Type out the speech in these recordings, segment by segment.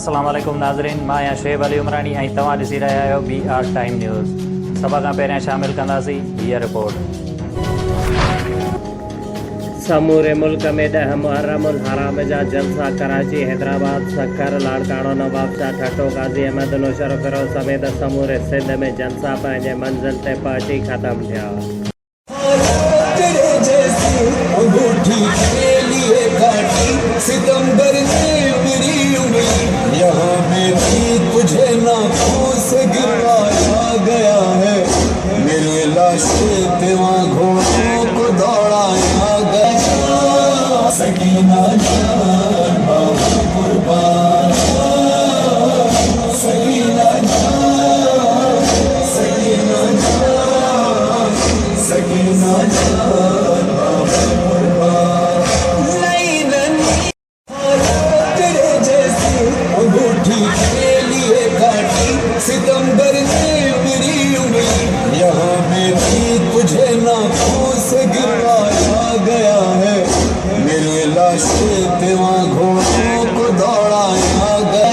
अस्सलाम वालेकुम नाज़रीन, मां या शुएब अली उमरानी ऐं तव्हां ॾिसी रहिया आहियो BR टाइम न्यूज़। सभ खां पहिरियां शामिल कंदासीं हीअ रिपोर्ट। समूरे मुल्क में 10 मुहर्रमुल हराम जा जलसा कराची, हैदराबाद, सक्कर, लाड़काणो, नवाबशाह, ठट्टो, गाज़ी अहमद, नौशर फिरोज़ समेत समूरे सिंध में जलसा पंहिंजे मंज़िल ते पहुची ख़त्म थिया। सितंबर से मेरी उम्मीद यहाँ में भी तुझे नाखून से गिरवाया गया है। मेरी लाश तेवा घोड़ों को दौड़ाया गया। सकीना जान बाबा कुर्बान, सकीना जान, सकीना जान, सकीना जान बाबा कुर्बान। सितंबर से मेरी उम्मीद यहाँ में भी तुझे नाखून से गिरवाया गया है। मेरी लाश तेवा घोड़ों को दौड़ाया गया।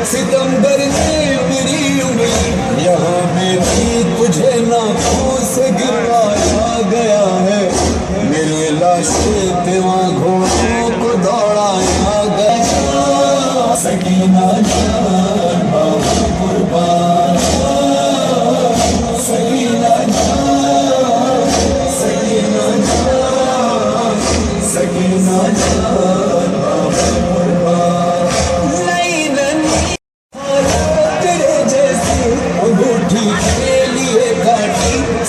सितंबर से मेरी उम्मीद यहाँ में भी तुझे नाखून से गिरवाया गया है। मेरी लाश तेवा घोड़ों को दौड़ाया गया। सकीना जान बाबा कुर्बान, सकीना जान, सकीना जान, सकीना जान बाबा कुर्बान।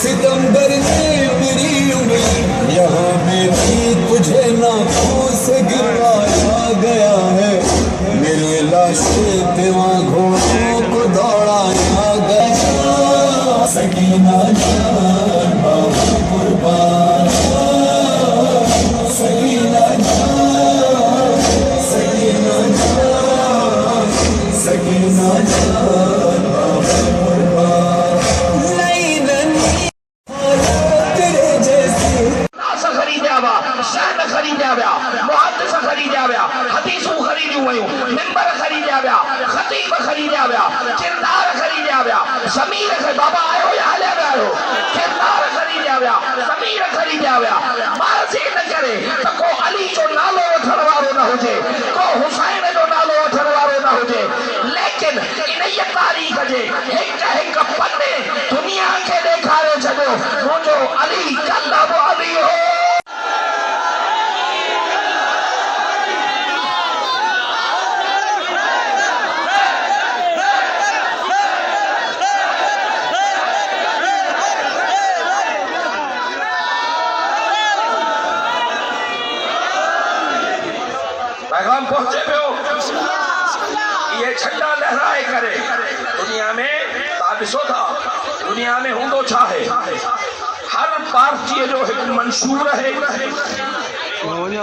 सितंबर से मेरी उम्मीद यहाँ में भी तुझे नाखून से गिरवाया गया है। मेरी लाश तेवा घोड़ों को दौड़ाया गया। सकीना जान बाबा कुर्बान, सकीना जान, सकीना जान, सकीना जान बाबा कुर्बान। खरीदा से बाबा आयो या हलिया विया आहियो किरदार ख़रीदिया विया ज़मीर ख़रीदिया विया मारसी न करे त को अली जो नालो वठण वारो न हुजे को हुसैन जो नालो वठण वारो न हुजे लेकिन इन तारीख़ जे हिक हिक पन्ने दुनिया खे ॾेखारे छॾियो मुंहिंजो अली कल्लम अली हो। पैगाम पहुंचे पियो ये झंडा लहराए करे दुनिया में तव्हां ॾिसो था दुनिया में हूंदो छा आहे हर पार्टीअ जो हिकु मंशूर आहे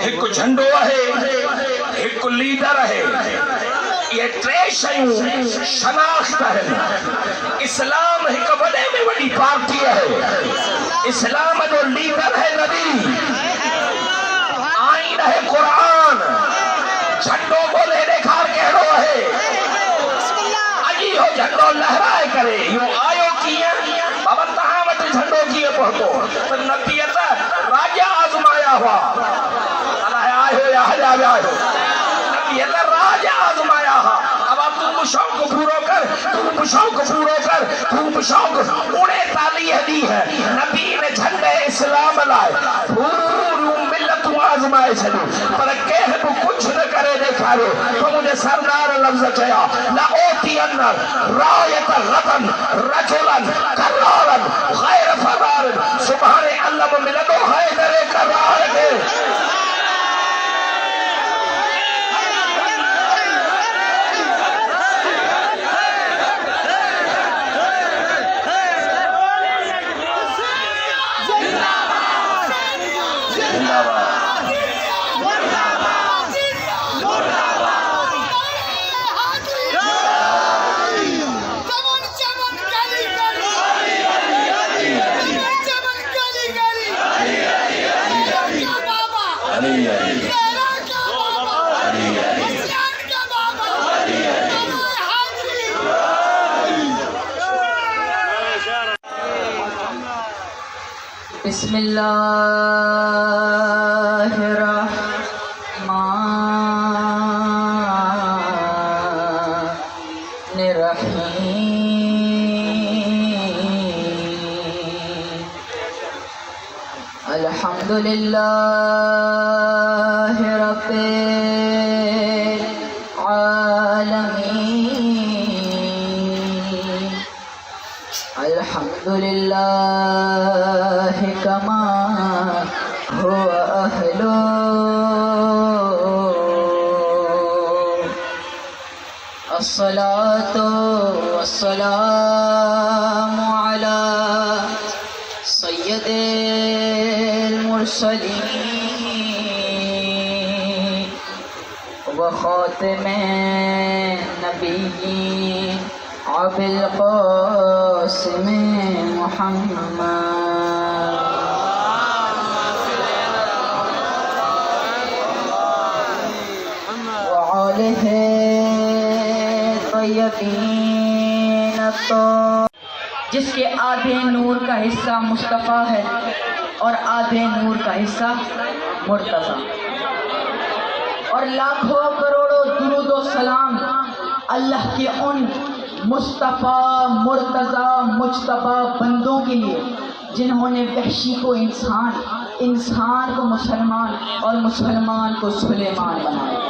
हिकु झंडो आहे हिकु लीडर आहे ये टे शयूं शनाख्त आहिनि इस्लाम हिकु वॾे में वॾी पार्टी आहे इस्लाम जो लीडर है नबी आइन है कुरान झंडो बोले ॾेखार कहिड़ो आहे अॼु इहो झंडो लहराए करे इहो आयो कीअं बाबा तव्हां वटि झंडो कीअं पहुतो त नबीअ त राजा आज़माया हुआ अलाए आयो या हलिया विया आहियो नबीअ त राजा आज़माया हुआ अब तूं बि शौक़ु पूरो कर तूं बि शौक़ु पूरो कर तूं बि शौक़ु 39 ॾींहं नबी ने झंडे इस्लाम लाइ पूरियूं मिलतूं आज़माए छॾियूं पर कंहिं बि कुझु न करे ॾेखारियो त मुंहिंजे सरदार लफ़्ज़ चया ला ओतियन रायत गदन रजुलन करारन गैर फरारन सुभाणे अल्लम मिलंदो हैदर करार खे बिस्मिल्लाहिर्रहमानिर्रहीम अल्हम्दुलिल्लाहि रब्बिल आलमीन अल्हम्दुलिल्लाहि कमा हुवा अहलु अस्सलातु वस्सलामु अला सय्यदिल मुरसलीन व खातिमिन नबिय्यीन अबिल क़ासिम मुहम्मद व आलिहि तय्यबीन जिसके आधे नूर का हिस्सा मुस्तफ़ा है और आधे नूर का हिस्सा मुर्तज़ा और लाखों करोड़ों दुरूद और सलाम अल्लाह के उन मुस्तफ़ा मुर्तज़ा मुज्तबा बंदों के लिए जिन्होंने वहशी को इंसान, इंसान को मुसलमान और मुसलमान को सुलेमान बनाया।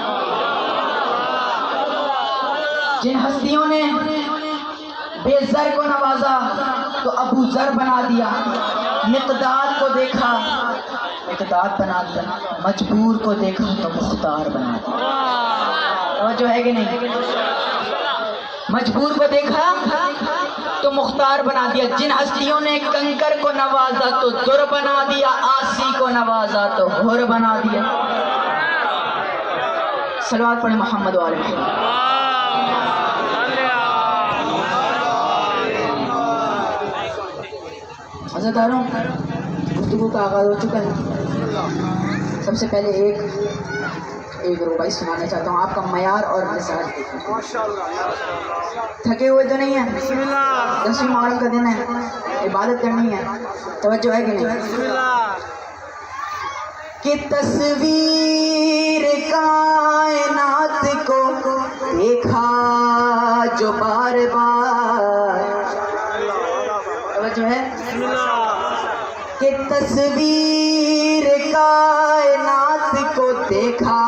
जिन हस्तियों ने बेज़र को नवाजा तो अबू ज़र बना दिया, मिक़दाद को देखा मिक़दाद बना दिया, मजबूर को देखा तो मुख्तार बना दिया। और जो है कि नहीं, मजबूर को देखा तो मुख्तार बना दिया। जिन हस्तियों ने कंकर को नवाजा तो दुर बना दिया, आसी को नवाजा तो हुर बना दिया। सलवात पढ़े मोहम्मद वाले। हज़रतारों, गुफ्तगू का आगाज़ हो चुका है। सबसे पहले एक रुबाई सुनाना चाहता हूँ, आपका मयार और मिजाज थके हुए तो नहीं है। 10वीं मुहर्रम का दिन है, इबादत करनी है, तवज्जो है कि नहीं? कि तस्वीर कायनात को देखा जो बार बार, तवज्जो है? कि तस्वीर कायनात को देखा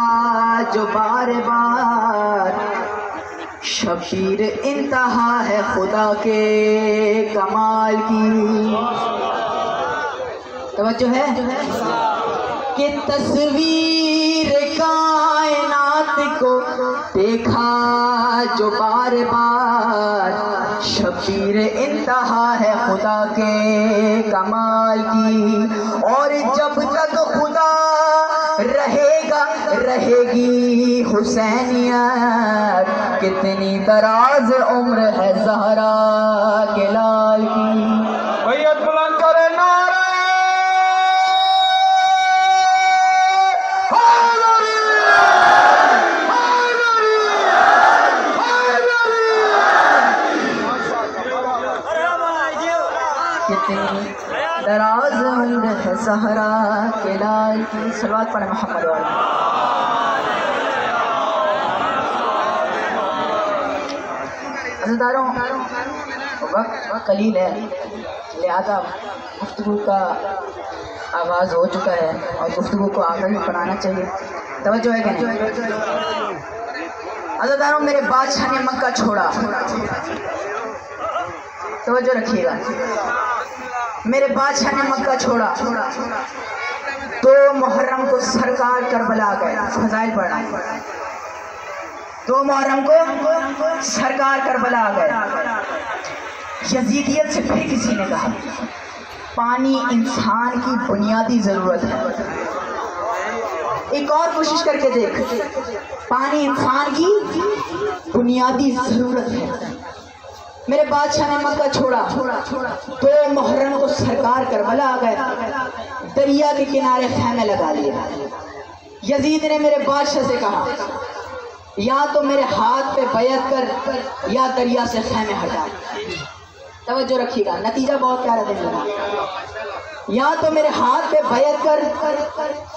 जो बार बार, शबीर इंतहा है खुदा के कमाल की। तवज्जो है? कि तस्वीर कायनात को देखा जो बार बार, शबीर इंतहा है खुदा के कमाल की। और जब तक खुदा रहेगा रहेगी हुसैनियत, कितनी दराज उम्र है ज़हरा के लाल की। भैया बुलंद करे नारे कितनी दराज उम्र है ज़हरा के लाल की। सलवात पढ़े मोहम्मद वाले। अज़ीज़दारों, वक्त कलील है, लिहाजा गुफ्तगू का आगाज़ हो चुका है और गुफ्तगू को आगे भी बढ़ाना चाहिए। तवज्जो है कि नहीं? अज़ीज़दारों, मेरे बादशाह ने मक्का छोड़ा, तवज्जो रखिएगा। मेरे बादशाह ने मक्का छोड़ा, 2 मुहर्रम को सरकार करबला गए। फजाइल पढ़ना। 2 मुहर्रम को सरकार करबला गए। यजीदियत से फिर किसी ने कहा, पानी इंसान की बुनियादी जरूरत है। एक और कोशिश करके देख, पानी इंसान की बुनियादी जरूरत है। मेरे बादशाह ने मक्का छोड़ा, 2 मुहर्रम को सरकार करबला आ गए, दरिया के किनारे खैमे लगा लिए। यजीद ने मेरे बादशाह से कहा, या तो मेरे हाथ पे बैत कर या दरिया से खैमे हटा। तवज्जो रखिएगा, नतीजा बहुत प्यारा देने लगा। या तो मेरे हाथ पे बैत कर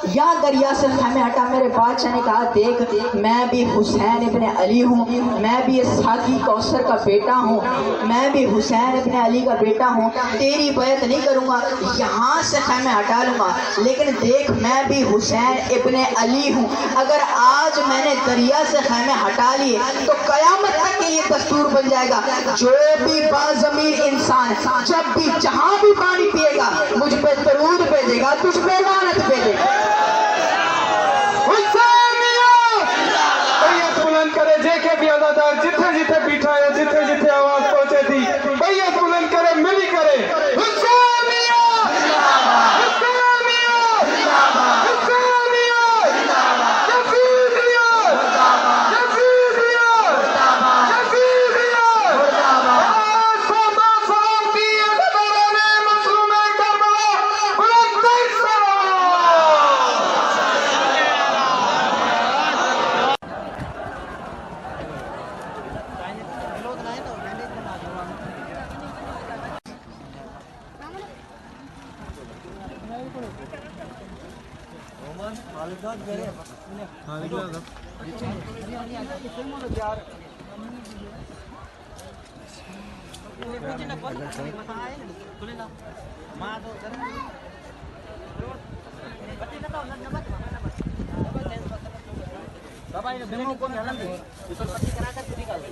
या दरिया से खैमे हटा। मेरे बादशाह ने कहा, देख मैं भी हुसैन इब्ने अली हूँ, मैं भी साकी कौसर का बेटा हूँ, मैं भी हुसैन इब्ने अली का बेटा हूँ। तेरी बैत नहीं करूँगा, यहाँ से खैमे हटा लूँगा, लेकिन देख मैं भी हुसैन इब्ने अली हूँ। अगर आज मैंने दरिया से खैमे हटा लिए तो क़यामत तक के लिए दस्तूर बन जाएगा, जो भी बाज़मीर इंसान जब भी जहाँ भी पानी पिएगा मुझ पे दरूद भेजेगा, तुझ पे लानत भेजेगा। बुलंद करे जेके भी अदादार जिथे जिथे बीठा है, जिथे जिथे आवाज पहुंचे थी, भैया बुलंद करे, मिली करे। Bapak ini benar pun jalan nih. Itu pasti kerasa tidak.